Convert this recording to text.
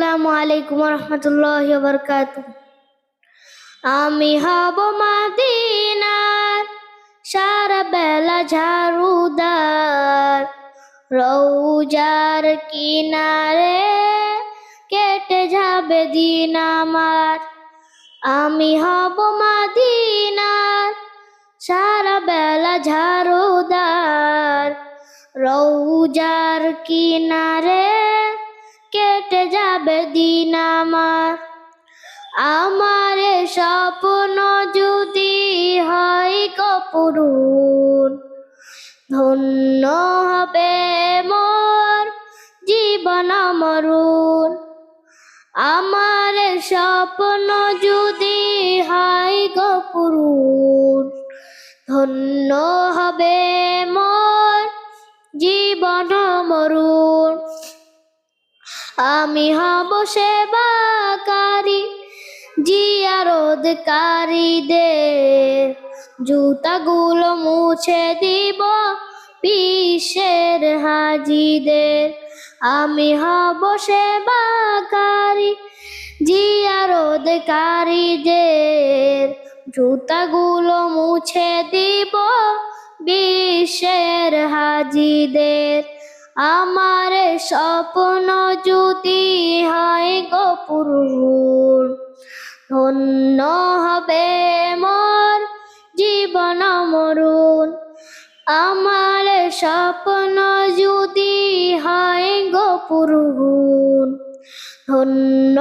আসসালামু আলাইকুম রহমতুল্লাহি ওয়া বারাকাতুহু। আমি হব মদিনার সারা বেলা ঝাড়ুদার, রওজার কিনারে কেটে যাবে দিন আমার। আমি হব মদিনার সারা বেলা ঝাড়ুদার, রওজার কিনারে কেটে যাবে দিন আমার। আমার স্বপ্ন যদি হয় পূরণ, ধন্য হবে মোর জীবন মরণ। আমার স্বপ্ন যদি হয় পূরণ, ধন্য হবে মোর জীবন মরণ। আমি হব সেবাকারী জিয়ারতকারীদের, জুতাগুলো মুছে দিব বিশ্বের হাজিদের। আমি হব সেবাকারী জিয়ারতকারীদের, জুতাগুলো মুছে দিব বিশ্বের হাজিদের। আমার স্বপ্ন যদি হয় পূরণ, ধন্য হবে মোর জীবন মরণ। আমার স্বপ্ন যদি হয় পূরণ, ধন্য